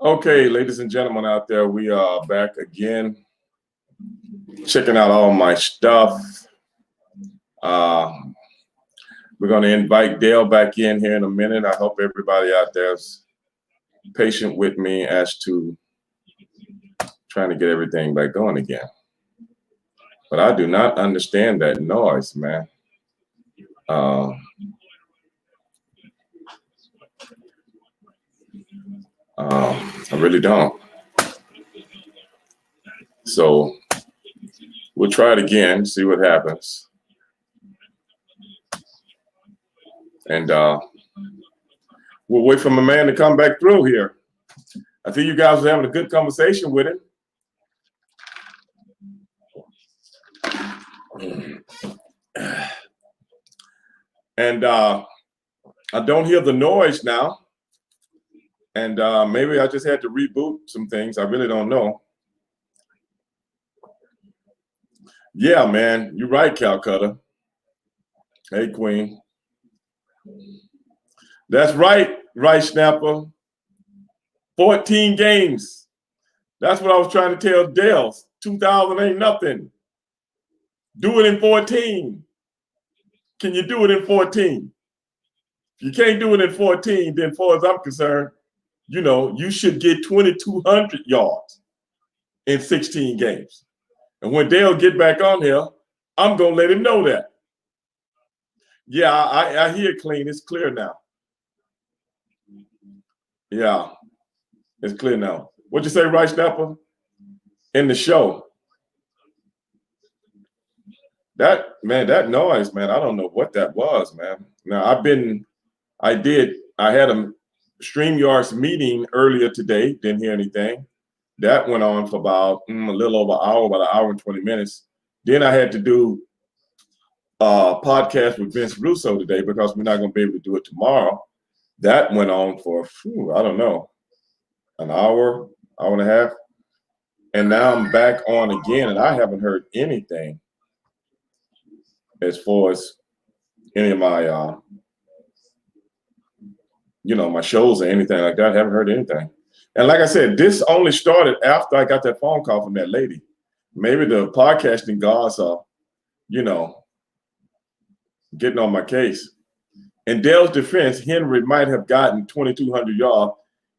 Okay, ladies and gentlemen out there, we are back again, checking out all my stuff. Uh, we're going to invite Dale back in here in a minute. I hope everybody out there is patient with me as to trying to get everything back going again. But I do not understand that noise, man. I really don't. So we'll try it again, see what happens. And we'll wait for my man to come back through here. I think you guys were having a good conversation with him. And I don't hear the noise now. And maybe I just had to reboot some things. I really don't know. Yeah, man, you're right, Calcutta. Hey, Queen. That's right, Rice Snapper. 14 games. That's what I was trying to tell Dale. 2,000 ain't nothing. Do it in 14. Can you do it in 14? If you can't do it in 14, then as far as I'm concerned, you know, you should get 2,200 yards in 16 games. And when Dale get back on here, I'm going to let him know that. Yeah, I hear it clean. It's clear now. Yeah, it's clear now. What'd you say, Rice Snapper? In the show. That noise, man, I don't know what that was, man. Now, I had a StreamYard's meeting earlier today, didn't hear anything. That went on for about a little over an hour, about an hour and 20 minutes. Then I had to do a podcast with Vince Russo today because we're not going to be able to do it tomorrow. That went on for, I don't know, an hour and a half. And now I'm back on again, and I haven't heard anything as far as any of my, my shows or anything like that. I haven't heard anything. And like I said, this only started after I got that phone call from that lady. Maybe the podcasting gods are, getting on my case. In Dale's defense, Henry might have gotten 2,200 yards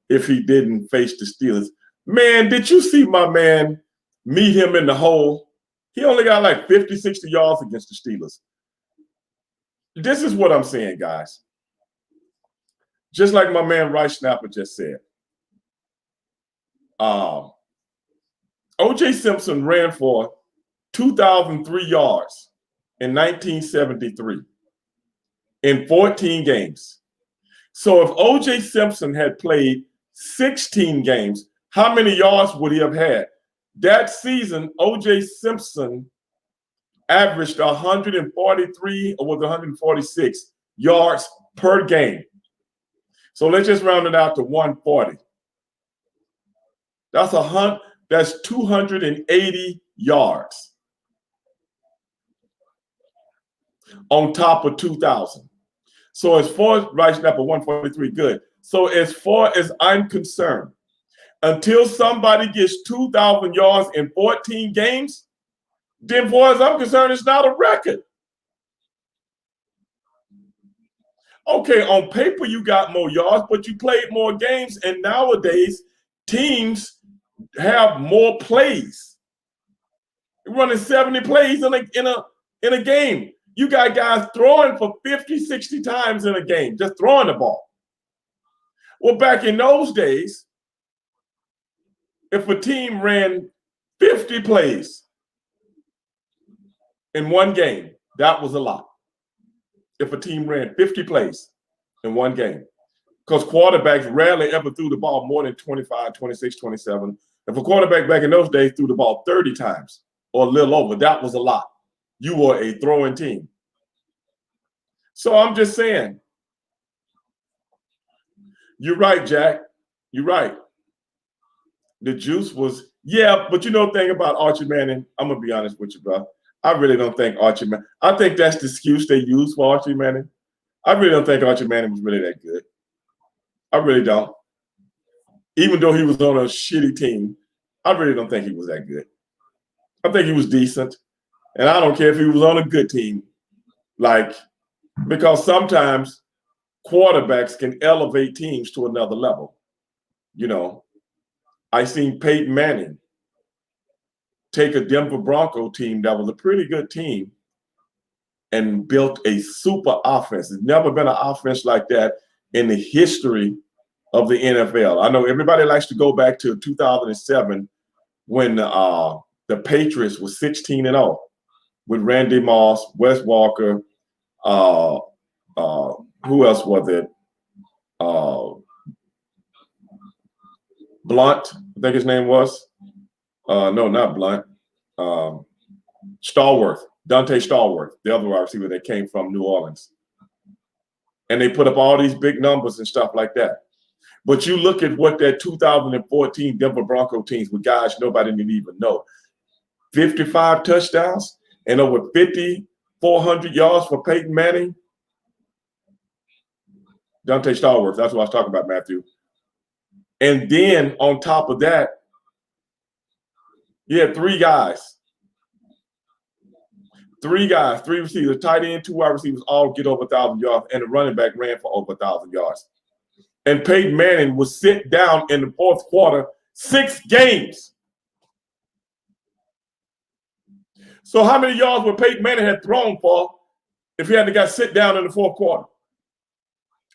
if he didn't face the Steelers. Man, did you see my man meet him in the hole? He only got like 50, 60 yards against the Steelers. This is what I'm saying, guys. Just like my man Rice Snapper just said. O.J. Simpson ran for 2,003 yards in 1973 in 14 games. So if O.J. Simpson had played 16 games, how many yards would he have had? That season, O.J. Simpson averaged 143 or was 146 yards per game. So let's just round it out to 140. That's 280 yards on top of 2,000. So as far as Rice Snapper 143, good. So as far as I'm concerned, until somebody gets 2,000 yards in 14 games, then as far as I'm concerned, it's not a record. Okay, on paper you got more yards, but you played more games, and nowadays teams have more plays. You're running 70 plays in a game. You got guys throwing for 50, 60 times in a game, just throwing the ball. Well, back in those days, if a team ran 50 plays in one game, that was a lot. If a team ran 50 plays in one game, because quarterbacks rarely ever threw the ball more than 25, 26, 27. If a quarterback back in those days threw the ball 30 times or a little over, that was a lot. You were a throwing team. So I'm just saying, you're right, Jack. You're right. The juice was, yeah, but you know the thing about Archie Manning, I'm going to be honest with you, bro. I really don't think Archie Manning, I think that's the excuse they use for Archie Manning. I really don't think Archie Manning was really that good. I really don't. even though he was on a shitty team, I really don't think he was that good. I think he was decent. And I don't care if he was on a good team. Like, because sometimes quarterbacks can elevate teams to another level. You know, I seen Peyton Manning take a Denver Bronco team that was a pretty good team and built a super offense. There's never been an offense like that in the history of the NFL. I know everybody likes to go back to 2007 when the Patriots were 16-0 with Randy Moss, Wes Walker, who else was it? Blunt, I think his name was. No, not Blunt. Stallworth, Dante Stallworth, the other wide receiver that came from New Orleans. And they put up all these big numbers and stuff like that. But you look at what that 2014 Denver Bronco teams with guys nobody didn't even know. 55 touchdowns and over 5,400 yards for Peyton Manning. Dante Stallworth, that's what I was talking about, Matthew. And then on top of that, you had three receivers, tight end, two wide receivers, all get over 1,000 yards, and the running back ran for over 1,000 yards. And Peyton Manning was sent down in the fourth quarter 6 games. So how many yards would Peyton Manning have thrown for if he hadn't got sit down in the fourth quarter?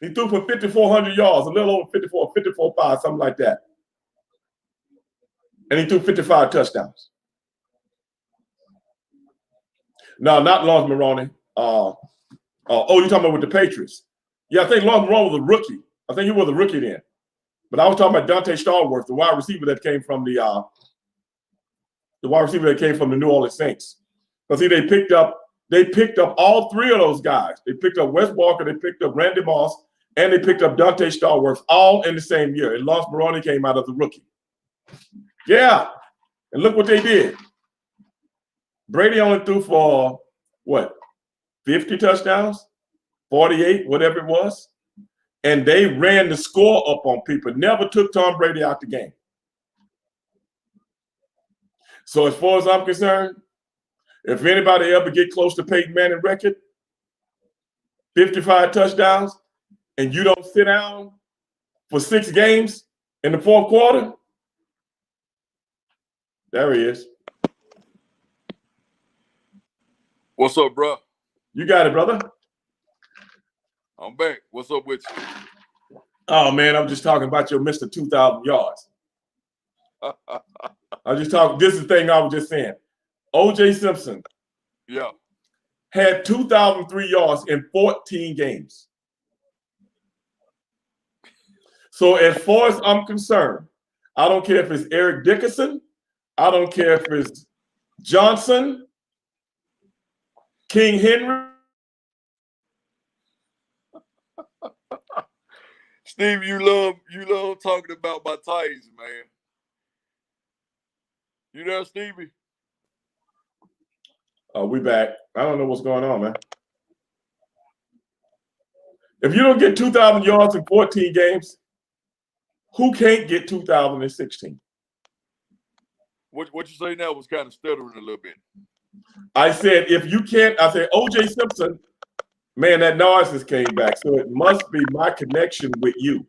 He threw for 5,400 yards, a little over 54.5, something like that. And he threw 55 touchdowns. No, not Lawrence Maroney. You're talking about with the Patriots. Yeah, I think Lawrence Maroney was a rookie. I think he was a rookie then. But I was talking about Dante Stallworth, the wide receiver that came from the New Orleans Saints. Because see, they picked up all three of those guys. They picked up Wes Walker, they picked up Randy Moss, and they picked up Dante Stallworth all in the same year. And Lawrence Maroney came out as a rookie. Yeah. And look what they did. Brady only threw for, 50 touchdowns? 48, whatever it was. And they ran the score up on people. Never took Tom Brady out the game. So as far as I'm concerned, if anybody ever get close to Peyton Manning record, 55 touchdowns, and you don't sit down for 6 games in the fourth quarter, there he is. What's up, bro? You got it, brother. I'm back. What's up with you? Oh, man, I'm just talking about your Mr. 2,000 yards. I just talking. This is the thing I was just saying. O.J. Simpson had 2,003 yards in 14 games. So as far as I'm concerned, I don't care if it's Eric Dickerson. I don't care if it's Johnson, King Henry. Steve, you love talking about my Titans, man. You there, Stevie? Oh, we back. I don't know what's going on, man. If you don't get 2,000 yards in 14 games, who can't get 2,016? What you say now was kind of stuttering a little bit. I said, if you can't, I said, O.J. Simpson, man, that noise just came back. So it must be my connection with you.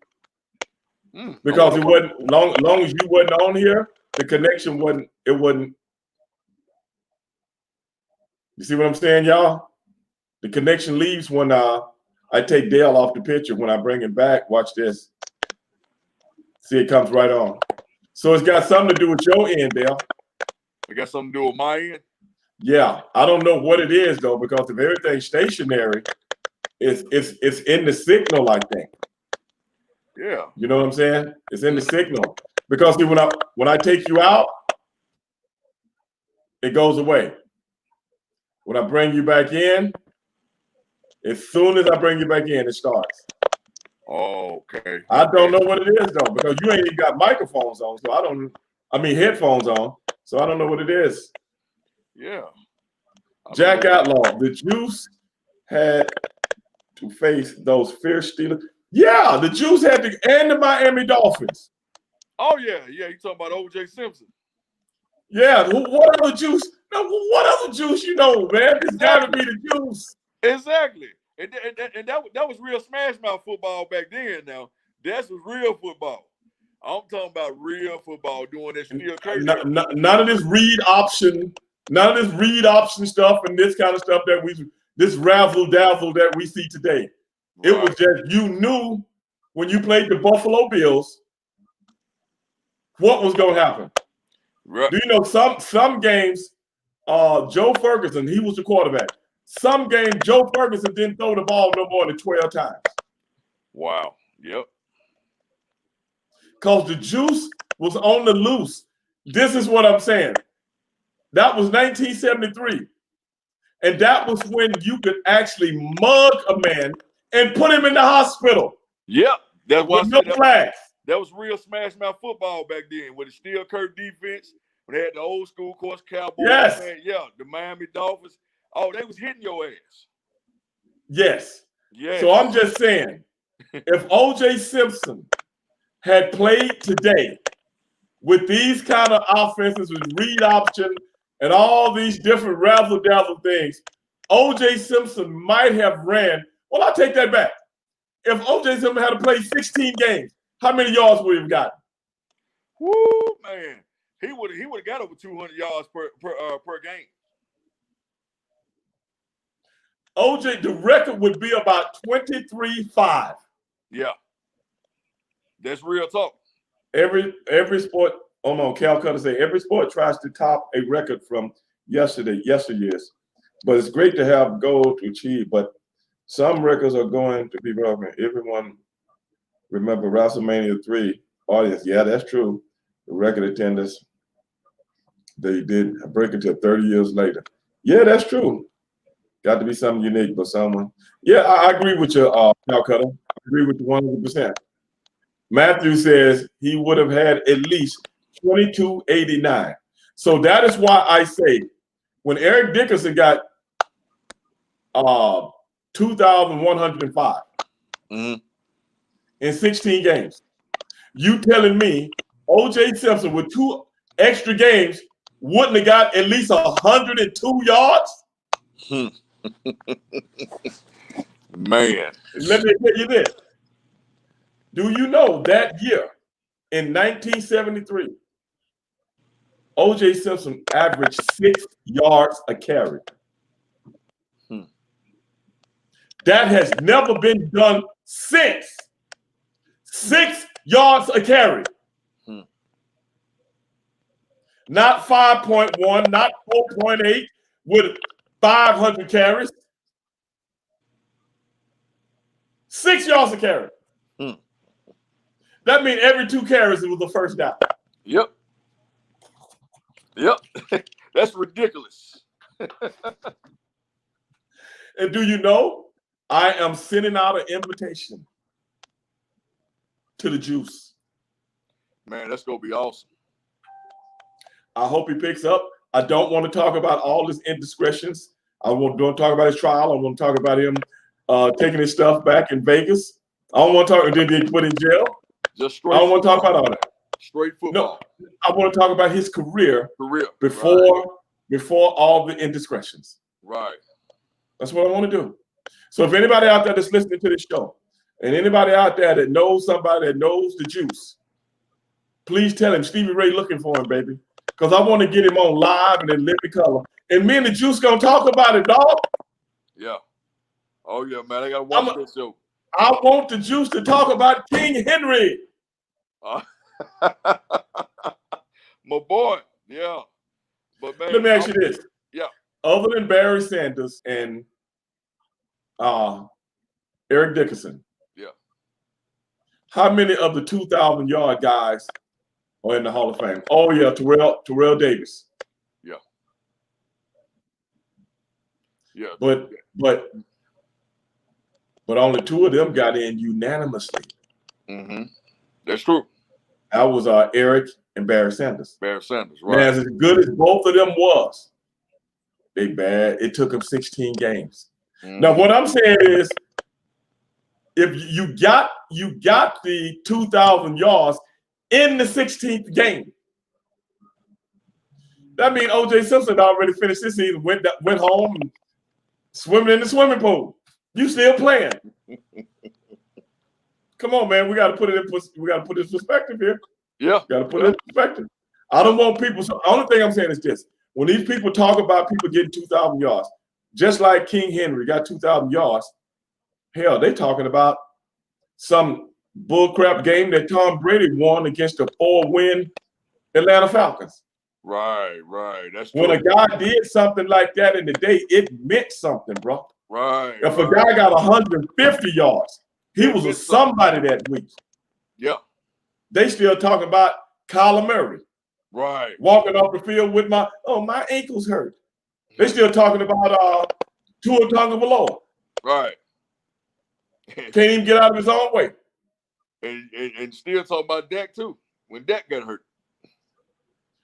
Because it wasn't, long as you wasn't on here, the connection wasn't. You see what I'm saying, y'all? The connection leaves when I take Dell off the picture. When I bring him back, watch this. See, it comes right on. So it's got something to do with your end, Dell. It got something to do with my end? Yeah, I don't know what it is though, because if everything's stationary, it's in the signal, I think. Yeah. You know what I'm saying? It's in the signal. Because see, when I take you out, it goes away. When I bring you back in, as soon as I bring you back in, it starts. Oh, okay. I don't know what it is though, because you ain't even got microphones on, so headphones on, so I don't know what it is. Yeah. Jack Outlaw, the Juice had to face those fierce Steelers. Yeah, the Juice had to, and the Miami Dolphins. Oh yeah, yeah. You talking about O.J. Simpson? Yeah. What other juice? No, what other juice you know, man? It's got to be the juice. Exactly. And that was real smash mouth football back then. Now that was real football. I'm talking about real football doing that Steel Curry. None of this read option, none of this read option stuff and this kind of stuff this razzle dazzle that we see today. It was just, you knew when you played the Buffalo Bills what was going to happen. Right. Do you know some games, Joe Ferguson, he was the quarterback. Some games, Joe Ferguson didn't throw the ball no more than 12 times. Wow. Yep. Because the juice was on the loose. This is what I'm saying. That was 1973. And that was when you could actually mug a man and put him in the hospital. Yep. That's why with no flags. That was real smash mouth football back then with the Steel Curry defense. When they had the old school course Cowboys. Yes. Man, yeah, the Miami Dolphins. Oh, they was hitting your ass. Yes. Yes. So I'm just saying, if O.J. Simpson had played today with these kind of offenses with read option and all these different razzle-dazzle things, O.J. Simpson might have ran. Well, I'll take that back. If O.J. Simpson had to play 16 games, how many yards would he have gotten? Woo, man. He would have got over 200 yards per game. OJ, the record would be about 23-5. Yeah. That's real talk. Every sport, Calcutta say every sport tries to top a record from yesteryears. But it's great to have goal to achieve, but some records are going to be broken. Everyone remember WrestleMania 3 audience. Yeah, that's true. The record attendance, they did break it to 30 years later. Yeah, that's true. Got to be something unique, but someone. Yeah, I agree with you, Calcutta. I agree with you 100%. Matthew says he would have had at least 2289. So that is why I say when Eric Dickerson got 2,105 in 16 games, you telling me O.J. Simpson with 2 extra games wouldn't have got at least 102 yards? Man. Let me tell you this. Do you know that year in 1973, O.J. Simpson averaged 6 yards a carry? That has never been done since. 6 yards a carry. Not 5.1, not 4.8 with 500 carries. 6 yards a carry. That means every 2 carries it was the first down. Yep. Yep. That's ridiculous. And do you know, I am sending out an invitation to the juice. Man, that's going to be awesome. I hope he picks up. I don't want to talk about all his indiscretions. I don't talk about his trial. I want to talk about him taking his stuff back in Vegas. I don't want to talk, did he put in jail? Just straight. I don't want to talk about all that. Straight football. No, I want to talk about his career before all the indiscretions. Right. That's what I want to do. So if anybody out there that's listening to this show, and anybody out there that knows somebody that knows the juice, please tell him Stevie Ray looking for him, baby. Because I want to get him on live and in living color. And me and the juice gonna talk about it, dog. Yeah. Oh yeah, man. I gotta watch this show. I want the juice to talk about King Henry. My boy. Yeah. But man, let me ask you this. Yeah. Other than Barry Sanders and Eric Dickerson. Yeah. How many of the 2,000-yard guys are in the Hall of Fame? Oh yeah, Terrell Davis. Yeah. Yeah. But only 2 of them got in unanimously. That's true. That was Eric and Barry Sanders. Barry Sanders, right. Man, as good as both of them was, big bad. It took them 16 games. Now, what I'm saying is, if you got the 2,000 yards, in the 16th game. That means O.J. Simpson already finished this season, went home, and swimming in the swimming pool. You still playing? Come on, man. We got to put it in. We got to put this perspective here. Yeah, got to put it in perspective. I don't want people. So the only thing I'm saying is this: when these people talk about people getting 2,000 yards, just like King Henry got 2,000 yards, hell, they talking about some bullcrap game that Tom Brady won against the 4-win Atlanta Falcons. Right. That's true. When a guy did something like that in the day, it meant something, bro. Right. If a guy got 150 yards, he was a somebody that week. Yeah. They still talking about Kyler Murray. Right. Walking off the field with my ankles hurt. They still talking about Tua Tagovailoa. Right. Can't even get out of his own way. And still talking about Dak too, when Dak got hurt.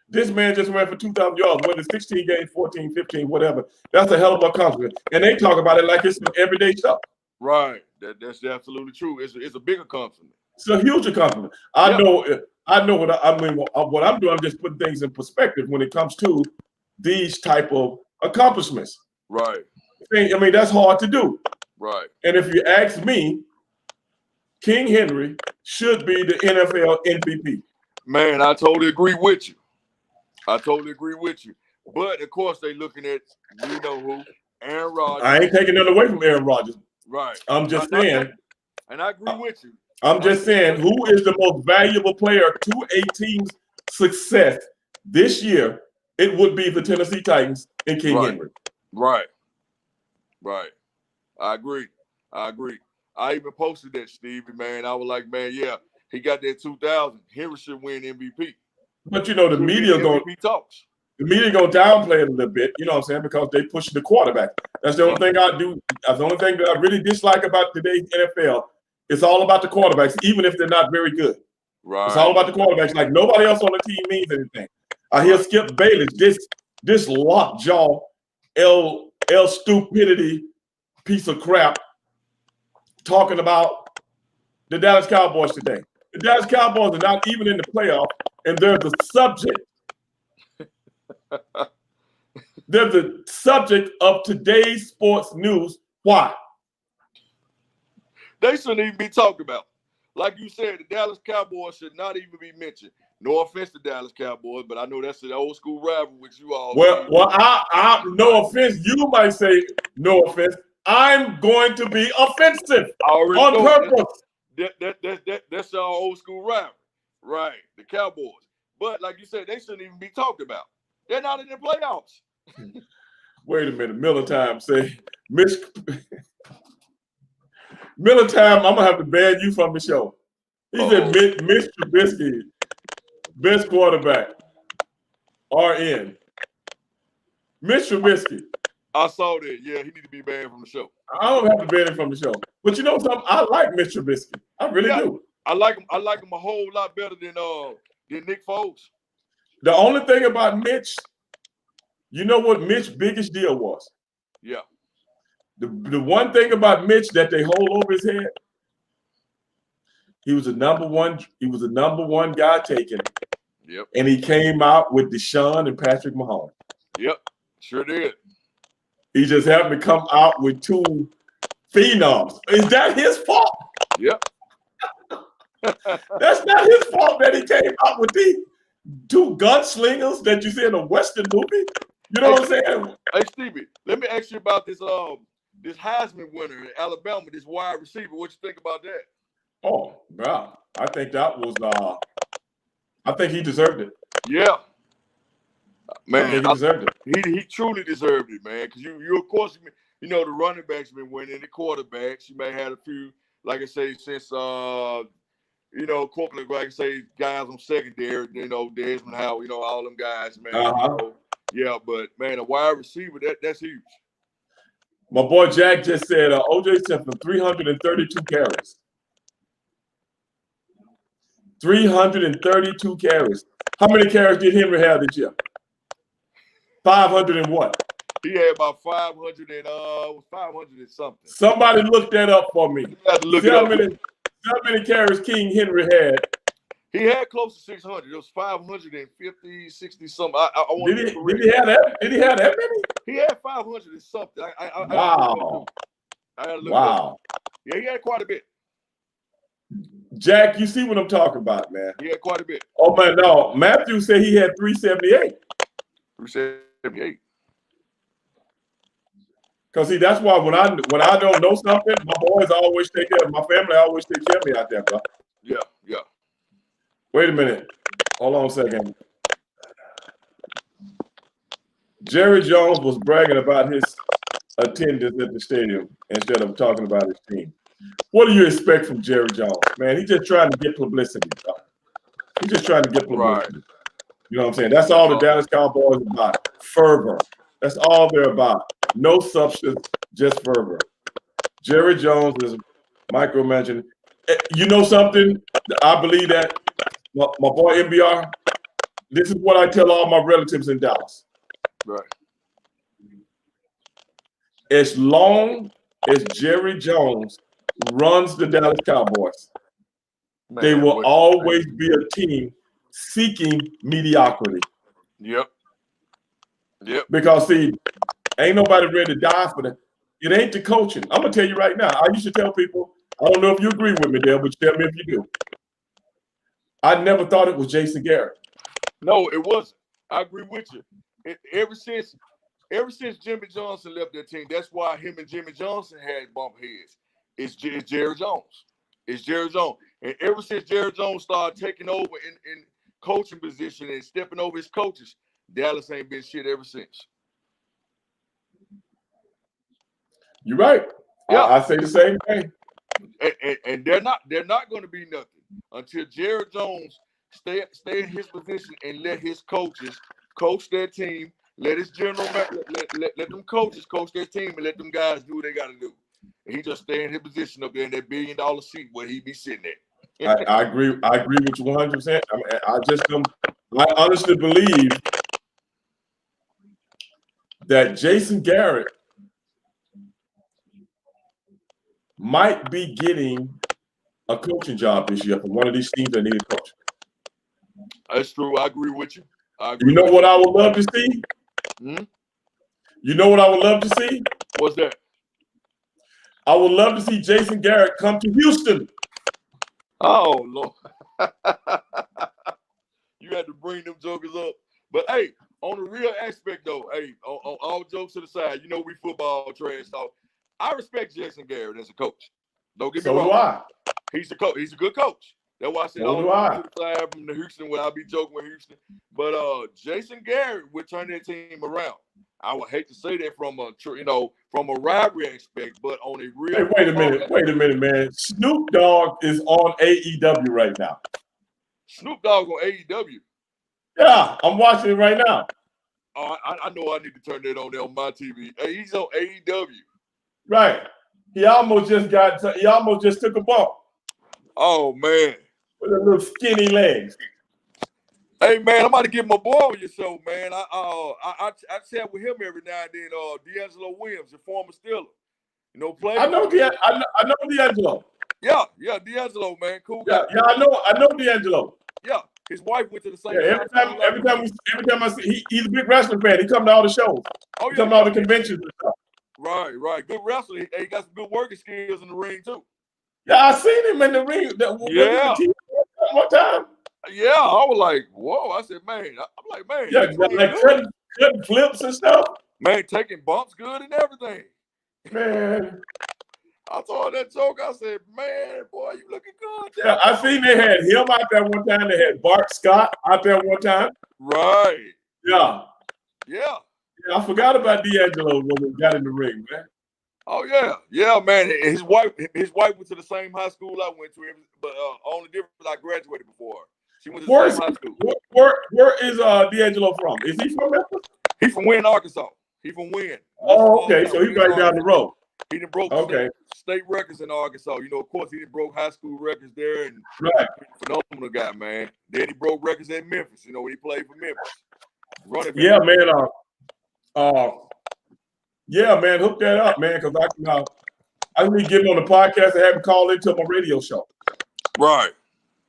This man just ran for 2,000 yards, won the 16 games, 14, 15, whatever. That's a hell of a accomplishment. And they talk about it like it's some everyday stuff. Right. That's absolutely true. It's a big accomplishment. It's a huge accomplishment. I know what I mean. What I'm doing, I'm just putting things in perspective when it comes to these type of accomplishments. Right. I mean, that's hard to do. Right. And if you ask me, King Henry should be the NFL MVP. Man, I totally agree with you. But of course, they looking at you know who, Aaron Rodgers. I ain't taking nothing away from Aaron Rodgers. Right. I'm just saying. And I agree with you. I'm just saying, who is the most valuable player to a team's success this year? It would be the Tennessee Titans and King Henry. Right. I agree. I even posted that, Stevie, man. I was like, man, yeah, he got that 2,000. Henry should win MVP. But you know, the media gonna downplay it a little bit, you know what I'm saying, because they push the quarterback. That's the only thing I do. That's the only thing that I really dislike about today's NFL. It's all about the quarterbacks, even if they're not very good. Right. It's all about the quarterbacks. Like nobody else on the team means anything. I hear Skip Bayless, this lockjaw, L stupidity piece of crap, talking about the Dallas Cowboys today. The Dallas Cowboys are not even in the playoff, and they're the subject. They're the subject of today's sports news. Why? They shouldn't even be talked about. Like you said, the Dallas Cowboys should not even be mentioned. No offense to Dallas Cowboys, but I know that's an old school rival with you all. Well, I no offense. You might say no offense. I'm going to be offensive on purpose. That's our old school rival, right? The Cowboys. But like you said, they shouldn't even be talked about. They're not in the playoffs. Wait a minute. Miller Time say, Miller Time, I'm gonna have to ban you from the show. He said, Mitch Trubisky, best quarterback. RN. Mitch Trubisky. I saw that. Yeah, he need to be banned from the show. I don't have to ban him from the show. But you know something? I like Mitch Trubisky. I really do. I like him a whole lot better than Nick Foles. The only thing about Mitch, you know what Mitch's biggest deal was? Yeah. The one thing about Mitch that they hold over his head, he was a number one guy taken. Yep. And he came out with Deshaun and Patrick Mahomes. Yep. Sure did. He just happened to come out with two phenoms. Is that his fault? Yep. That's not his fault that he came out with these two gunslingers that you see in a Western movie. You know what I'm saying? Hey, Stevie, let me ask you about this Heisman winner in Alabama, this wide receiver. What you think about that? Oh, wow. I think that was I think he deserved it. Yeah. Man, I think he deserved it. He truly deserved it, man. Because you of course, you know, the running backs been winning, the quarterbacks. You may have had a few, like I say, since you know, corporate, like I say, guys on secondary, you know, Desmond Howard, you know, all them guys, man. So, yeah, but man, a wide receiver, that's huge. My boy Jack just said O.J. Simpson, 332 carries. 332 carries. How many carries did Henry have this year? 500 and what? He had about 500 and something. Somebody look that up for me. You have to look See how many carries King Henry had He had close to 600. It was 550, 60 something. I want did he have that? Did he have that many? He had 500 and something. Wow. Wow. Yeah, he had quite a bit. Jack, you see what I'm talking about, man? He had quite a bit. Oh man, no. Matthew said he had 378. 378. Cause see, that's why when I don't know something, my boys always take care of my family always take care of me out there, bro. Yeah, yeah. Wait a minute. Hold on a second. Jerry Jones was bragging about his attendance at the stadium instead of talking about his team. What do you expect from Jerry Jones? Man, he's just trying to get publicity, bro. He's just trying to get publicity. Right. You know what I'm saying? That's all the Dallas Cowboys are about. Fervor. That's all they're about. No substance, just fervor. Jerry Jones is micromanaging. You know something? I believe that my boy MBR, this is what I tell all my relatives in Dallas. Right. As long as Jerry Jones runs the Dallas Cowboys, man, they will always be a team seeking mediocrity. Yep. Yep. Because see, ain't nobody ready to die for that. It ain't the coaching. I'm gonna tell you right now. I used to tell people, I don't know if you agree with me, Dale, but tell me if you do. I never thought it was Jason Garrett. No, it wasn't. I agree with you. Ever since Jimmy Johnson left that team, that's why him and Jimmy Johnson had bump heads. It's Jerry Jones. It's Jerry Jones. And ever since Jerry Jones started taking over in coaching position and stepping over his coaches, Dallas ain't been shit ever since. You're right. Yeah, I say the same thing. And they're not going to be nothing until Jerry Jones stay in his position and let his coaches coach their team. Let his general let them coaches coach their team and let them guys do what they got to do. And he just stay in his position up there in that $1 billion seat where he be sitting at. I agree with you 100%. I honestly believe that Jason Garrett might be getting a coaching job this year from one of these teams that need a coach. That's true. I agree with you. You know what I would love to see? Hmm? You know what I would love to see? What's that? I would love to see Jason Garrett come to Houston. Oh, Lord. You had to bring them jokers up. But, hey, on the real aspect, though, hey, on all jokes to the side, you know we football trash talk. I respect Jason Garrett as a coach. Don't get me wrong. So do I. He's a coach. He's a good coach. That's why I said So do I. To the side from the Houston when I be joking with Houston. But Jason Garrett would turn that team around. I would hate to say that from a rivalry aspect, but on a real. Hey, wait a minute, man. Snoop Dogg is on AEW right now. Snoop Dogg on AEW. Yeah, I'm watching it right now. Oh, I know I need to turn that on there on my TV. Hey, he's on AEW. Right. He almost just took a bump. Oh man. With the little skinny legs. Hey man, I'm about to get my boy on your show, man. I chat with him every now and then. D'Angelo Williams, the former Steeler. You know, play. I know D'Angelo. Yeah, D'Angelo, man, cool guy. Yeah, I know D'Angelo. Yeah, his wife went to the same. Yeah, every time I see, he's a big wrestling fan. He come to all the shows. Oh, he come to all the conventions and stuff. Right. Good wrestler. He got some good working skills in the ring too. Yeah, I seen him in the ring. Yeah. One time. Yeah, I was like, whoa. I said, man. I'm like, man. Yeah, like cutting flips and stuff. Man, taking bumps good and everything. Man. I told that joke. I said, man, boy, you looking good. Yeah, I seen they had him out there one time. They had Bart Scott out there one time. Right. Yeah. Yeah, I forgot about D'Angelo when we got in the ring, man. Oh yeah, man. His wife went to the same high school I went to, but only difference I graduated before her. She went to the same high school. Where is D'Angelo from? Is he from Memphis? He's from Wynn, Arkansas. He's from Wynn. Oh, okay. So he's right down the road. He done broke state records in Arkansas. You know, of course, he done broke high school records there, and phenomenal guy, man. Then he broke records in Memphis. You know, when he played for Memphis. Yeah, man. Yeah, man, hook that up, man, because I need to get him on the podcast and have him call into my radio show. Right.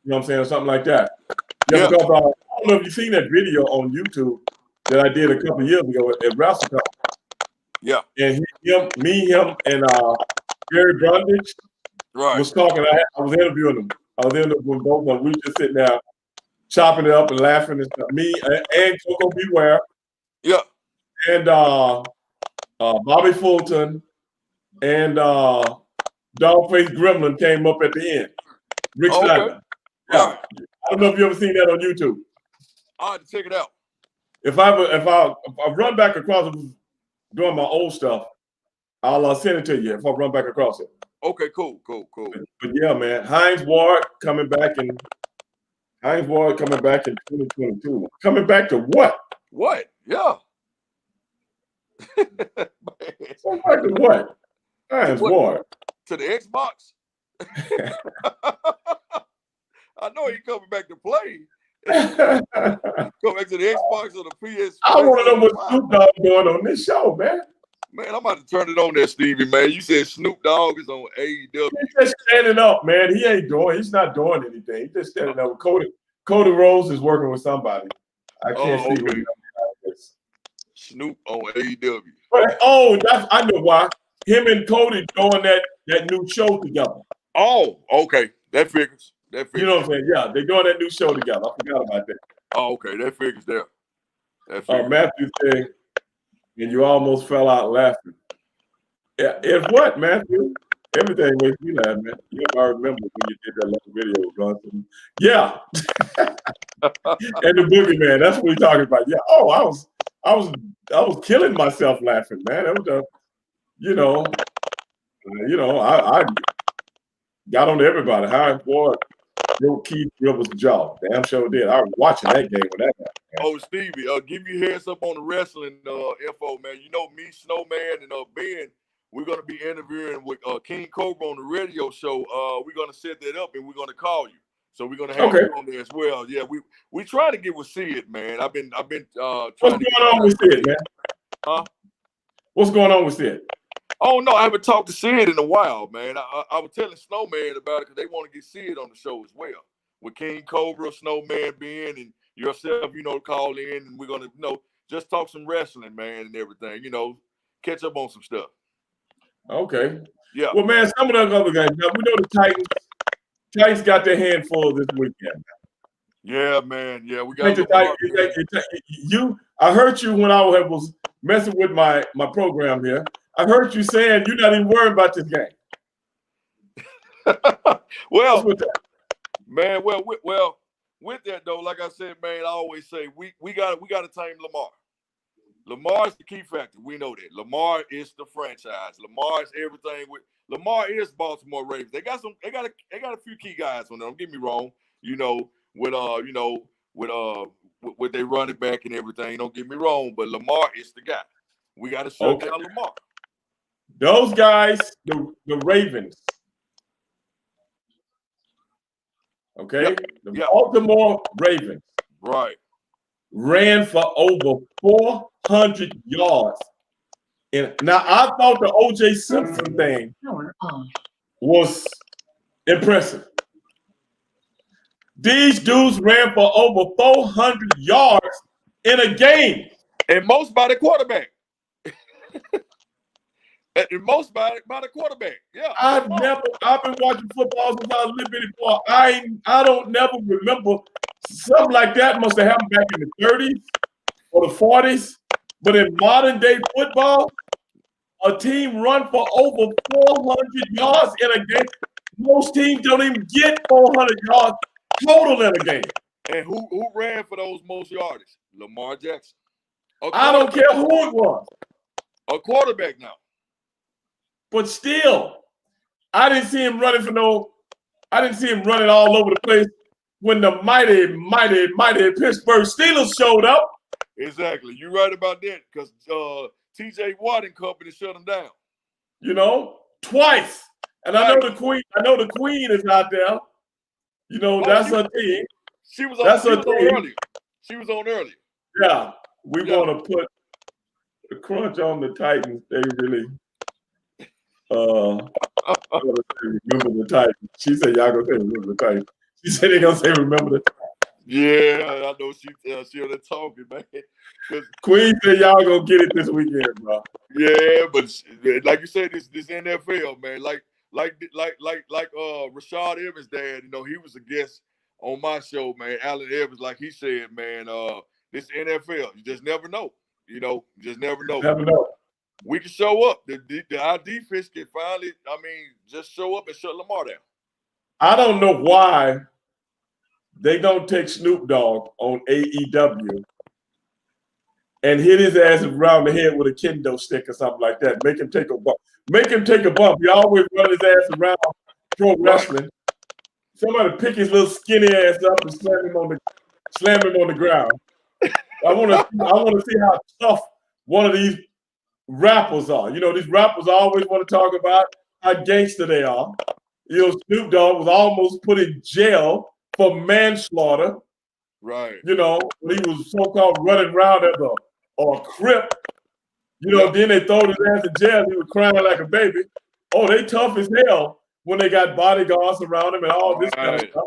You know what I'm saying? Something like that. Yeah, Yeah. because I don't know if you've seen that video on YouTube that I did a couple of years ago at Wrestle Cup. Yeah. And him, and Gary Brundage Right. was talking. I was interviewing them. I was interviewing both of them. We just sitting there chopping it up and laughing and stuff. Me and Coco Beware. Yeah. And Bobby Fulton and Dogface Gremlin came up at the end. Rick Steiner. Yeah. Right. I don't know if you ever seen that on YouTube. I'll have to check it out. If I run back across it, doing my old stuff, I'll send it to you if I run back across it. Okay, cool. But yeah, man, Hines Ward coming back in 2022. Coming back to what? What? Yeah. Coming back to what? Hines Ward. To the Xbox? I know he coming back to play. Come back to the Xbox or the PS. I want to know what Snoop Dogg doing on this show, man. Man, I'm about to turn it on there, Stevie, man. You said Snoop Dogg is on AEW. He's just standing up, man. He's not doing anything. He's just standing up. Cody Rhodes is working with somebody. I can't see who he is. Snoop on AEW. But, I know why. Him and Cody doing that new show together. Oh, okay. That figures. You know what I'm saying? Yeah, they're doing that new show together. I forgot about that. Oh, okay. That figures there. Matthew said, and you almost fell out laughing. Yeah, if what, Matthew? Everything makes me laugh, man. I remember when you did that little video going through. Yeah. And the boogeyman, that's what we're talking about. Yeah. Oh, I was killing myself laughing, man. It was I got on to everybody. Hines Ward broke Keith Rivers' jaw. Damn sure did. I was watching that game when that happened. Oh, Stevie, give me a heads up on the wrestling info, man. You know me, Snowman, and Ben. We're gonna be interviewing with King Cobra on the radio show. We're gonna set that up and we're gonna call you. So we're gonna have you on there as well. Yeah, we try to get with Sid, man. I've been trying. What's going on with Sid, man? Huh? What's going on with Sid? Oh no, I haven't talked to Sid in a while, man. I was telling Snowman about it because they want to get Sid on the show as well. With King Cobra, Snowman, Ben, and yourself, call in and we're gonna, just talk some wrestling, man, and everything. Catch up on some stuff. Okay. Yeah. Well, man, some of those other guys. Now we know the Titans got their hand full this weekend. Yeah, man. Yeah, we got you. I heard you when I was messing with my program here. I heard you saying you're not even worried about this game. Well, man. Well, with that though, like I said, man, I always say we got to tame Lamar. Lamar is the key factor. We know that. Lamar is the franchise. Lamar is everything. Lamar is Baltimore Ravens. They got a few key guys on there. Don't get me wrong. With their running back and everything. Don't get me wrong, but Lamar is the guy. We got to shut down Lamar. Those guys, the Ravens. Okay? The Baltimore Ravens. Right. Ran for over 400 yards. And now I thought the O.J. Simpson thing was impressive. These dudes ran for over 400 yards in a game. And most by the quarterback. And most by the quarterback. Yeah. I've been watching football since I was a little bitty boy. I don't never remember something like that must have happened back in the 30s or the 40s. But in modern day football, a team run for over 400 yards in a game. Most teams don't even get 400 yards total in a game. And who ran for those most yardage? Lamar Jackson. I don't care who it was. A quarterback now. But still, I didn't see him running all over the place when the mighty Pittsburgh Steelers showed up. Exactly. You're right about that because TJ Watt and company shut him down. Twice. And I know the Queen is out there. That's her team. She was on earlier. She was on earlier. Yeah. We want to put the crunch on the Titans. They really remember the Titans. She said, y'all gonna say remember the Titans. She said they're gonna say remember the time. Yeah, I know she on there talking, man. Queen said y'all gonna get it this weekend, bro. Yeah, but like you said, this NFL, man, like Rashad Evans' dad, you know, he was a guest on my show, man. Allen Evans, like he said, man, this NFL, you just never know. You know, just never know. Never know. We can show up. Our defense can finally, just show up and shut Lamar down. I don't know why they don't take Snoop Dogg on AEW and hit his ass around the head with a kendo stick or something like that. Make him take a bump. Make him take a bump. He always run his ass around pro wrestling. Somebody pick his little skinny ass up and slam him on the ground. I want to see how tough one of these rappers are. You know, these rappers always want to talk about how gangster they are. You know, Snoop Dogg was almost put in jail for manslaughter. Right. You know, when he was so-called running around as a crip. You know, then they throw his ass in jail. He was crying like a baby. Oh, they tough as hell when they got bodyguards around him and all this kind of stuff.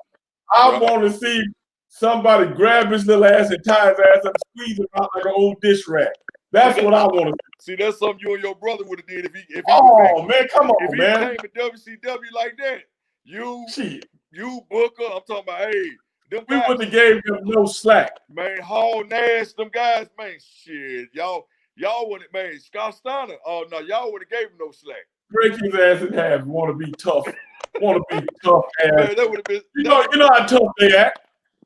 I want to see somebody grab his little ass and tie his ass up and squeeze him out like an old dish rack. That's what I want to see. That's something you and your brother would have did if he. Oh man, come on, if man! If he came to WCW like that, you Booker, I'm talking about. Hey, them we guys, wouldn't have gave him no slack, man. Hall Nash, them guys, man. Shit, y'all wouldn't, man. Scott Steiner. Oh no, y'all would have gave him no slack. Break his ass in half. Want to be tough? Want to be tough ass? Man, that would have been. You know how tough they act.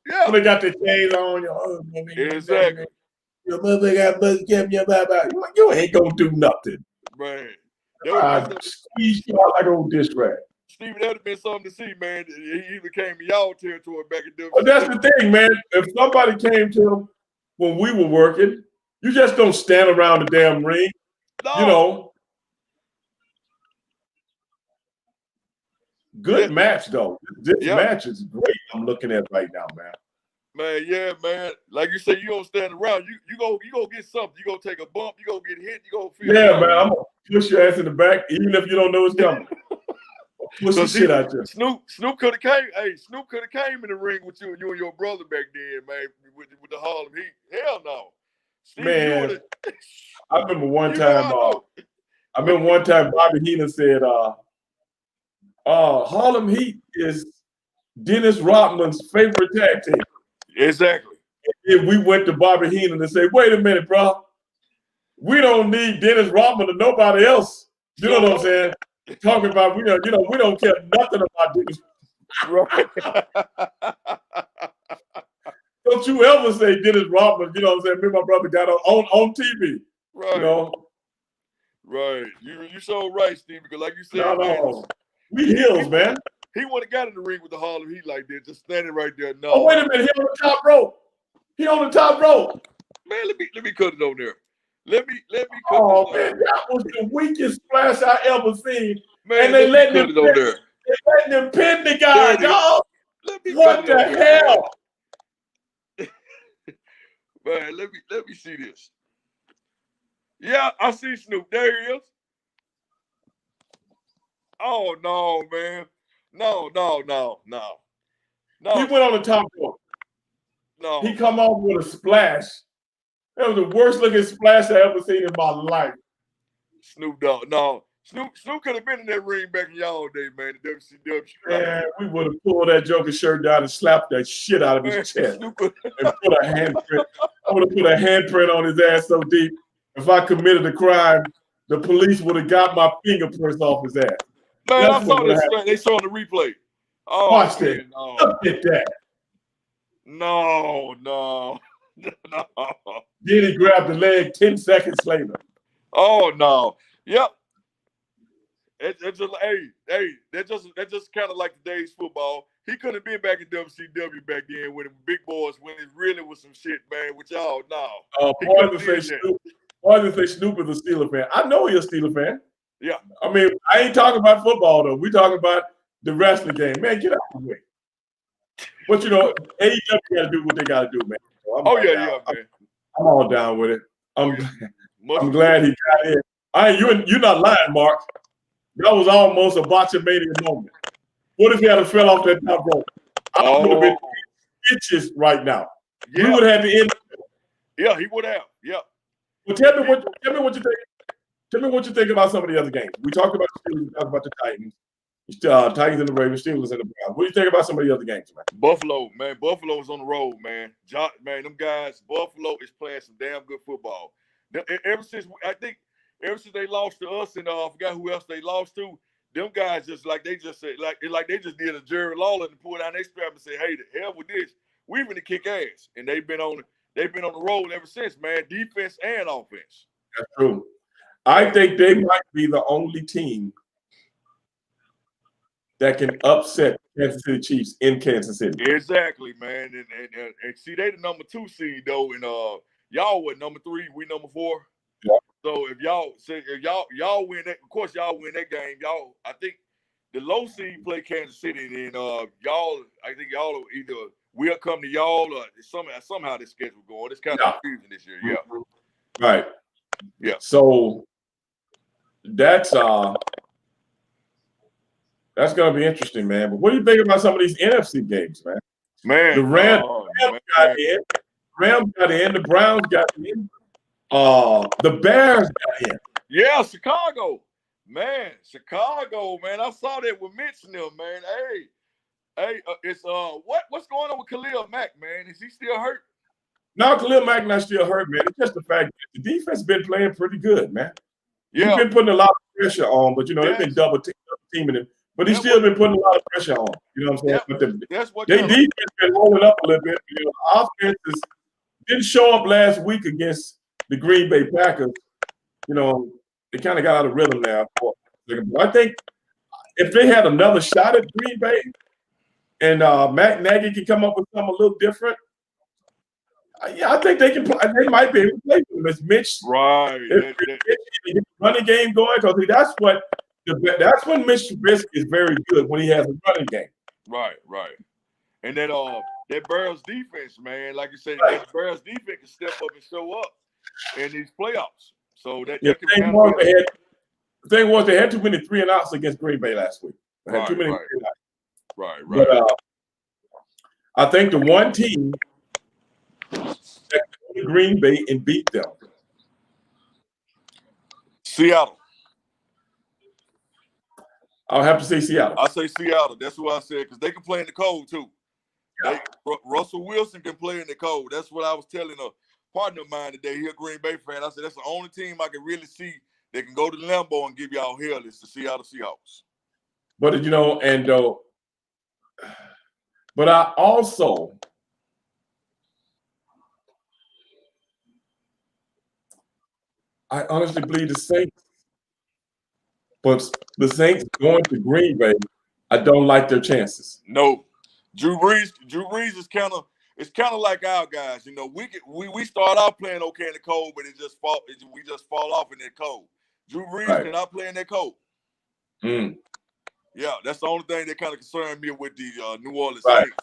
Yeah. When they got their chains on. Exactly. Your mother got buzz kept your bye. You ain't gonna do nothing. Man. I squeeze you out like old dish rack. Steve, that would have been something to see, man. He became y'all territory back in WCW. Well, that's the thing, man. If somebody came to him when we were working, you just don't stand around the damn ring. No. You know. Good match, though. This match is great. I'm looking at right now, man. Man, yeah, man. Like you said, you don't stand around. You go get something. You go take a bump. You go get hit. You go feel. Yeah, man. I'm gonna push your ass in the back, even if you don't know it's coming. Push the shit out there. Snoop could have came. Hey, Snoop could have came in the ring with you and your brother back then, man, with the Harlem Heat. Hell no. Steve, man, I remember one time. Bobby Heenan said, "Harlem Heat is Dennis Rodman's favorite tag team." Exactly. And we went to Bobby Heenan and said, "Wait a minute, bro. We don't need Dennis Rodman or nobody else." You know what I'm saying? Talking about we don't care nothing about Dennis. Right. Don't you ever say Dennis Rodman? You know what I'm saying? Me and my brother got on TV. Right. You know. Right. You so right, Steve. Because like you said, no. We heels, man. He would have got in the ring with the Harlem Heat like that, just standing right there. No. Oh, wait a minute. He on the top rope. Man, let me cut it on there. Let me cut oh, man, that was the weakest splash I ever seen. Man, and they letting him on there. They letting him pin the guy, dog. What the hell? Man, let me see this. Yeah, I see Snoop. There he is. Oh no, man. No. He went on the top rope. No. He come off with a splash. That was the worst looking splash I ever seen in my life. Snoop Dogg. No. Snoop could have been in that ring back in y'all day, man. The WCW. Man, we would have pulled that Joker shirt down and slapped that shit out of his chest. And put a handprint. I would have put a handprint on his ass so deep. If I committed a crime, the police would have got my fingerprints off his ass. Man, I saw this. They saw the replay. Oh, watch that. No. Look at that. No. Then he grabbed the leg 10 seconds later. Oh no. Yep. It's just that's just kind of like today's football. He couldn't have been back in WCW back then when the big boys when it really was some shit, man. With y'all now. Poison say Snoop is a Steeler fan. I know he's a Steeler fan. Yeah. I mean, I ain't talking about football though. We talking about the wrestling game. Man, get out of the way. But you know, AEW got to do what they got to do, man. So man. I'm all down with it. I'm glad he got in. You're not lying, Mark. That was almost a botchamania moment. What if he had fell off that top rope? I would have been Oh, bitches right now. We yeah, would have had to end. yeah, he would have. Yeah. Well, tell me what you think. Tell me what you think about some of the other games. We talked about the Steelers, we talked about the Titans. Titans and the Ravens, Steelers and the Browns. What do you think about some of the other games, man? Buffalo, man. Buffalo's on the road, man. Man, them guys, Buffalo is playing some damn good football. Ever since they lost to us, and I forgot who else they lost to, them guys just like they just said, like they just did a Jerry Lawler and pulled down their strap and said, "Hey, the hell with this. We're gonna kick ass." And they've been on the road ever since, man. Defense and offense. That's true. I think they might be the only team that can upset Kansas City Chiefs in Kansas City. Exactly, man. And see, they the number 2 seed though, and y'all what number 3, we number 4. Yeah. So if y'all win that, of course y'all win that game. I think the low seed play Kansas City, and I think y'all either we'll come to y'all or somehow this schedule going. It's kind of confusing this year. Yeah. Right. Yeah. So that's going to be interesting, man. But what do you think about some of these NFC games, man? Man, the Rams got in. Rams got in. The Browns got in. The Bears got in. Yeah, Chicago. Man, Chicago, man. I saw that with Mitch and them, man. Hey, it's what's going on with Khalil Mack, man? Is he still hurt? No, Khalil Mack not still hurt, man. It's just the fact that the defense been playing pretty good, man. Yeah. He's been putting a lot of pressure on, but they've been double teaming him. But he's still been putting a lot of pressure on. You know what I'm saying? Yeah. But their defense been holding up a little bit. Offenses didn't show up last week against the Green Bay Packers. They kind of got out of rhythm now. But I think if they had another shot at Green Bay and Matt Nagy can come up with something a little different, I think they can. They might be able to play for them. It's Mitch. Right. Mitch running game going, because that's when Mitch Trubisky is very good, when he has a running game. Right. And then that Bears defense, man, like you said, that Bears defense can step up and show up in these playoffs. So the thing was they had too many 3-and-outs against Green Bay last week. They had too many 3-and-outs. Right. But I think the one team that could go to Green Bay and beat them, Seattle. I'll have to say Seattle. I say Seattle. That's what I said, because they can play in the cold too. Yeah. Russell Wilson can play in the cold. That's what I was telling a partner of mine today. He's a Green Bay fan. I said that's the only team I can really see that can go to Lambeau and give y'all hell is the Seattle Seahawks. But but I also honestly believe the Saints. But the Saints going to Green Bay, I don't like their chances. No, Drew Brees is kind of like our guys. We start out playing okay in the cold, but we just fall off in that cold. Drew Brees cannot play in that cold. Yeah, that's the only thing that kind of concerned me with the New Orleans Saints.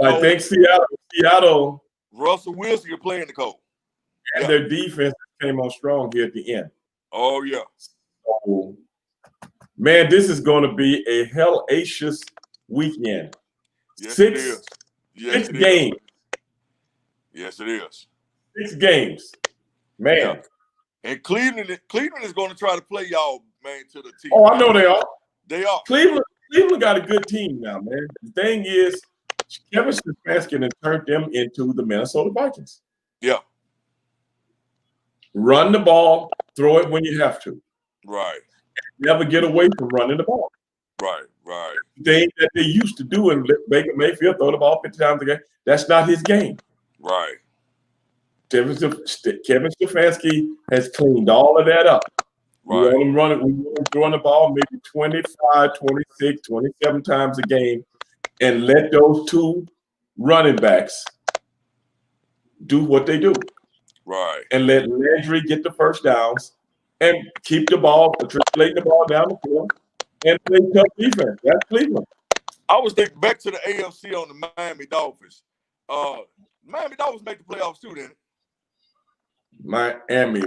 I think Seattle. Russell Wilson can play in the cold. And their defense came on strong here at the end. Oh, yeah. So, man, this is going to be a hellacious weekend. Yes, Six it is. Yes, 6 games. Yes, it is. 6 games. Man. Yeah. And Cleveland is going to try to play y'all, man, to the team. Oh, I know they are. They are. Cleveland got a good team now, man. The thing is, Kevin Stefanski has turned them into the Minnesota Vikings. Yeah. Run the ball, throw it when you have to. Right. Never get away from running the ball. Right. The thing that they used to do in Baker Mayfield, throw the ball 50 times a game, that's not his game. Right. Kevin Stefanski has cleaned all of that up. Right. We want him throwing the ball maybe 25, 26, 27 times a game, and let those 2 running backs do what they do. Right. And let Landry get the first downs and keep the ball, matriculating the ball down the field, and play tough defense. That's Cleveland. I was thinking back to the AFC on the Miami Dolphins. Miami Dolphins make the playoffs too, didn't it? Miami.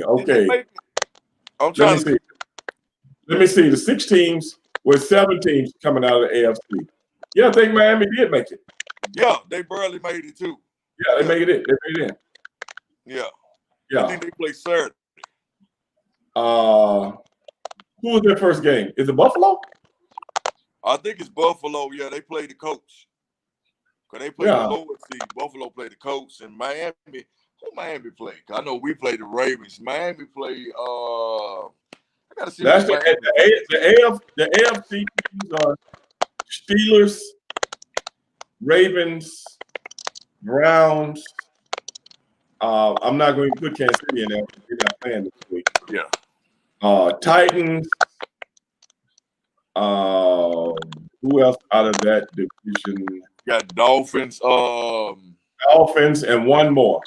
Okay. Let me see. The 6 teams with 7 teams coming out of the AFC. Yeah, I think Miami did make it. Yeah, they barely made it too. Yeah, they made it. They made it in. Yeah. Yeah. I think they play Saturday. Who was their first game? Is it Buffalo? I think it's Buffalo. Yeah, they played the Colts. Because they played the lower seed. Buffalo played the Colts. And Miami, who Miami played? I know we played the Ravens. Miami played, I got to see That's who the AFC teams are Steelers, Ravens, Browns. I'm not going to put Kansas City in there. They're not playing this week. Yeah. Titans. Who else out of that division? Got Dolphins. Dolphins and one more.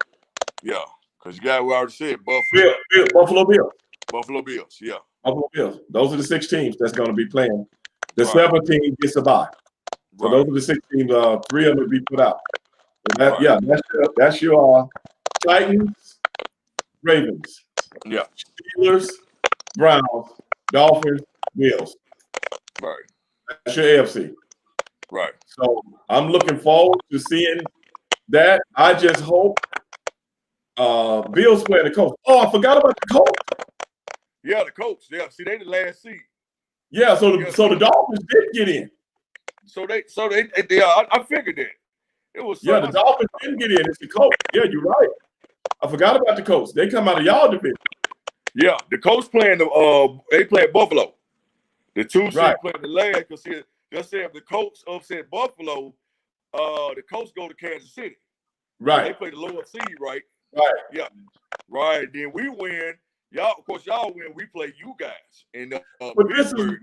Yeah, because we already said Buffalo. Buffalo Bills. Buffalo Bills, yeah. Buffalo Bills. Those are the 6 teams that's going to be playing. The 7th team gets a bye. So those are the 6 teams. 3 of them will be put out. Yeah, that's your Titans, Ravens. Yeah. Steelers, Browns, Dolphins, Bills. Right. That's your AFC. Right. So I'm looking forward to seeing that. I just hope Bills playing the Colts. Oh, I forgot about the Colts. Yeah, the Colts. Yeah, see, they the last seed. Yeah, so the Dolphins did get in. I figured that. It was the Dolphins didn't get in. It's the Colts. Yeah, you're right. I forgot about the Colts. They come out of y'all division. Yeah, the Colts playing they play Buffalo. The 2 seed playing the last because just say if the Colts upset Buffalo, the Colts go to Kansas City. Right. They play the lower seed, right? Right. Yeah. Right. Then we win. Y'all win. We play you guys. And but this is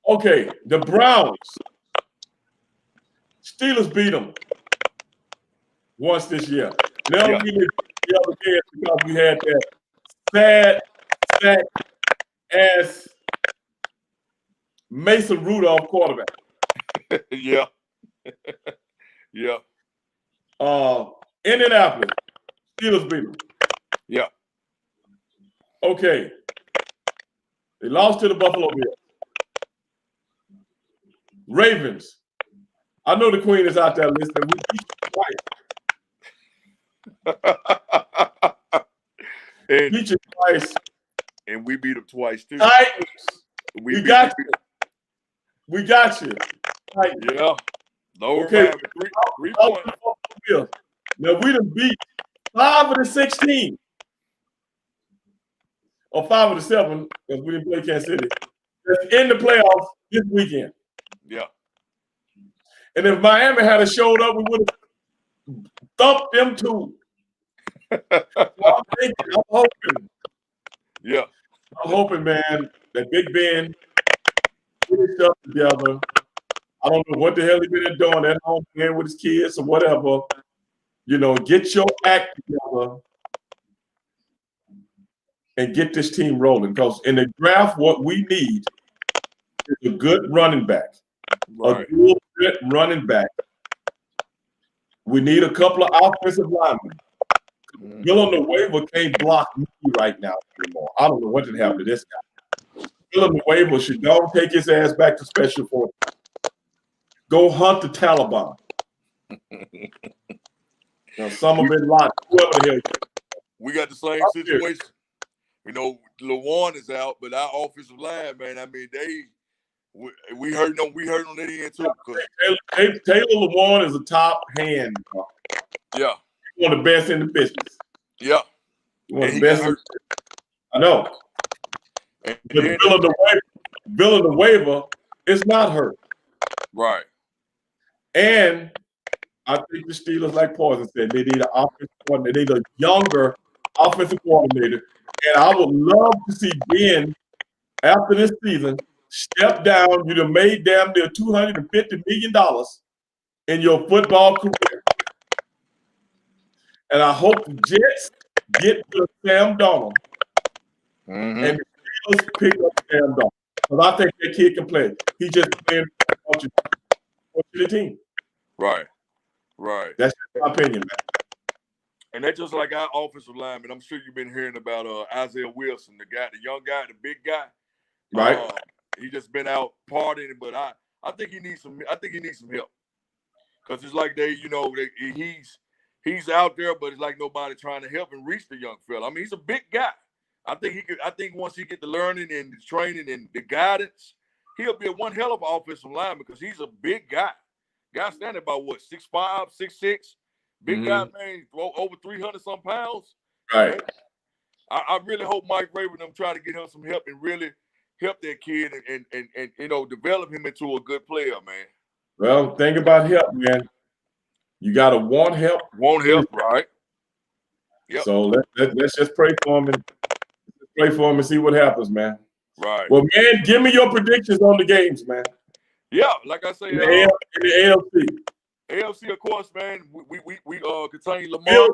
okay. The Browns, Steelers beat them once this year. Now we did the other game because we had that sad ass Mason Rudolph quarterback. Yeah. Yeah. Indianapolis, Steelers beat them. Yeah. Okay. They lost to the Buffalo Bills. Ravens. I know the Queen is out there listening. We beat you twice. Beat you twice. And we beat them twice too. Titans. We got you. We got you. Titans. Yeah. No, okay. 3 points. Now we done beat 5 of the 16. Or 5 of the 7, because we didn't play Kansas City. That's in the playoffs this weekend. Yeah. And if Miami had showed up, we would have thumped them too. I'm hoping. Yeah. I'm hoping, man, that Big Ben put his stuff together. I don't know what the hell he been doing at home playing with his kids or whatever. Get your act together and get this team rolling. Because in the draft, what we need is a good running back. Right. A good running back. We need a couple of offensive linemen. Villanueva can't block me right now anymore. I don't know what did happen to this guy. Villanueva should go take his ass back to special forces. Go hunt the Taliban. Osama bin Laden, whoever the hell. We got the same situation. Lawan is out, but our offensive line, man, I mean, we heard on that end too. Taylor Lawan is a top hand. Yeah. He's one of the best in the business. Yeah. One of the best. I know. But Villanueva is not hurt. Right. And I think the Steelers, like Poison said, they need an offensive coordinator. They need a younger offensive coordinator. And I would love to see Ben, after this season, step down. You'd have made damn near $250 million in your football career. And I hope the Jets get to Sam Darnold. Mm-hmm. And the Steelers pick up Sam Darnold. Because I think that kid can play. He just playing for the team. Right. Right. That's my opinion, man. And that's just like our offensive lineman. I'm sure you've been hearing about Isaiah Wilson, the young guy, the big guy. Right. He just been out partying, but I think he needs some help. Because it's like he's out there, but it's like nobody trying to help him reach the young fella. I mean, he's a big guy. I think once he get the learning and the training and the guidance, he'll be one hell of an offensive lineman because he's a big guy. Guy standing about what, 6'5", 6'6", big guy, man, over 300 some pounds. Right. Man. I really hope Mike Ray and them try to get him some help and really help that kid and develop him into a good player, man. Well, think about help, man. You gotta want help. Want help, right? Yep. So let's just pray for him and see what happens, man. Right. Well, man, give me your predictions on the games, man. Yeah, like I say, in the AFC. AFC, of course, man. We contain Lamar.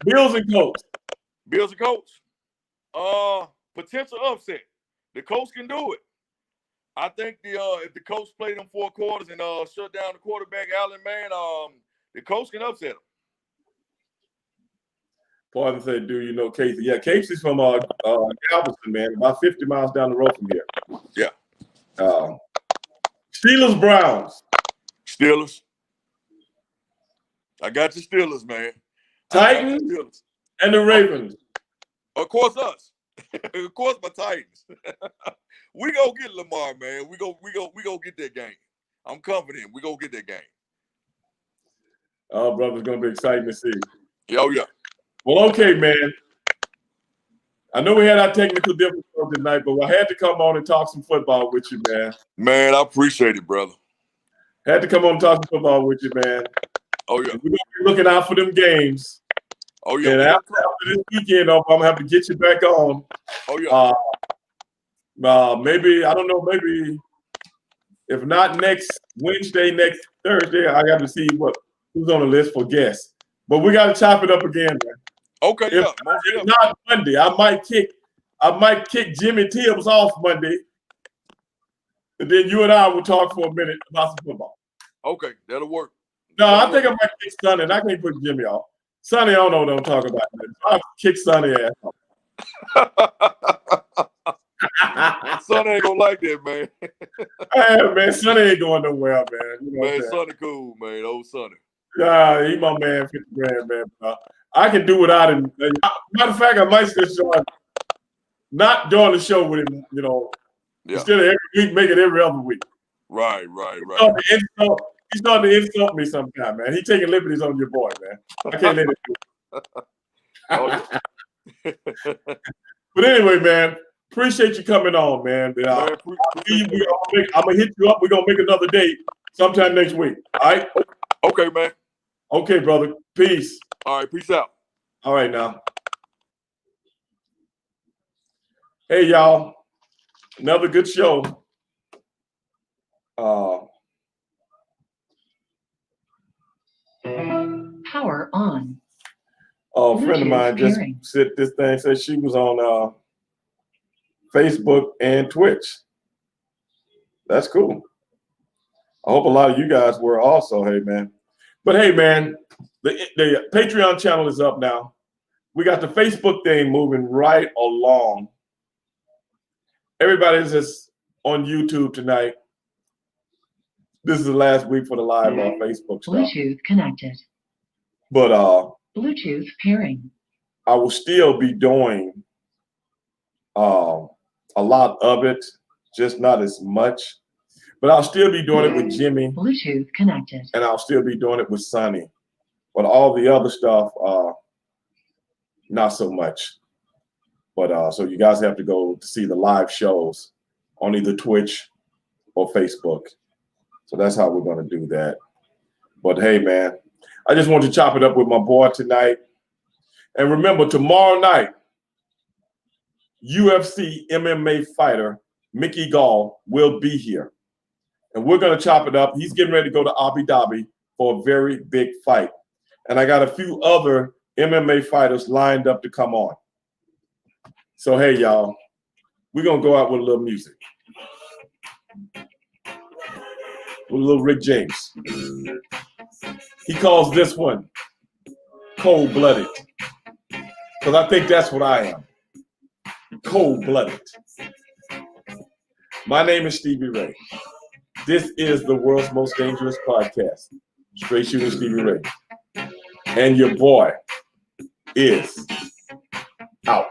Bills and Colts. Bills and Colts. Potential upset. The Colts can do it. I think if the Colts play them 4 quarters and shut down the quarterback, Allen, man, the Colts can upset them. Father said, "Do you know Casey?" Yeah, Casey's from Galveston, man, about 50 miles down the road from here. Yeah. Steelers, Browns. Steelers. I got the Steelers, man. Titans and the Ravens. Of course, us. Of course, my Titans. We gonna get Lamar, man. We go get that game. I'm confident. We gonna get that game. Oh, brother, it's gonna be exciting to see. Oh yeah. Well, okay, man. I know we had our technical difficulties tonight, but I had to come on and talk some football with you, man. Man, I appreciate it, brother. Had to come on and talk some football with you, man. Oh yeah. We're gonna be looking out for them games. Oh yeah. And after this weekend, I'm gonna have to get you back on. Oh yeah. Maybe I don't know. Maybe if not next Wednesday, next Thursday, I got to see who's on the list for guests. But we got to chop it up again, man. Okay, If not Monday, I might kick Jimmy Tibbs off Monday, and then you and I will talk for a minute about some football. Okay, that'll work. No, I think I might kick Sonny, and I can't put Jimmy off. Sonny, I don't know what I'm talking about. I'll kick Sonny ass off. Sonny ain't gonna like that, man. Hey, man, Sonny ain't going nowhere, man. You know man, Sonny cool, man. Old Sonny. Yeah, he my man, 50 grand, man. I can do without him. Matter of fact, I might still not join the show with him, instead of every week, make it every other week. Right. He's starting to insult me sometime, man. He's taking liberties on your boy, man. I can't let it do. But anyway, man, appreciate you coming on, man. I'm gonna hit you up. We're gonna make another date sometime next week. All right? Okay, man. Okay, brother. Peace. All right, peace out. All right, now. Hey, y'all. Another good show. Power on. A friend of mine just said this thing, said she was on Facebook and Twitch. That's cool. I hope a lot of you guys were also. Hey, man. But hey, man, the Patreon channel is up now. We got the Facebook thing moving right along. Everybody's just on YouTube tonight. This is the last week for the live on Facebook stuff. Bluetooth connected. But Bluetooth pairing. I will still be doing a lot of it, just not as much. But I'll still be doing it with Jimmy. Bluetooth connected. And I'll still be doing it with Sonny. But all the other stuff, not so much. But so you guys have to go to see the live shows on either Twitch or Facebook. So that's how we're going to do that. But hey, man, I just want to chop it up with my boy tonight. And remember, tomorrow night, UFC MMA fighter Mickey Gall will be here. And we're going to chop it up. He's getting ready to go to Abu Dhabi for a very big fight. And I got a few other MMA fighters lined up to come on. So, hey, y'all, we're going to go out with a little music. With a little Rick James. He calls this one Cold-Blooded. Because I think that's what I am. Cold-Blooded. My name is Stevie Ray. This is the world's most dangerous podcast, Straight Shooting Stevie Ray. And your boy is out.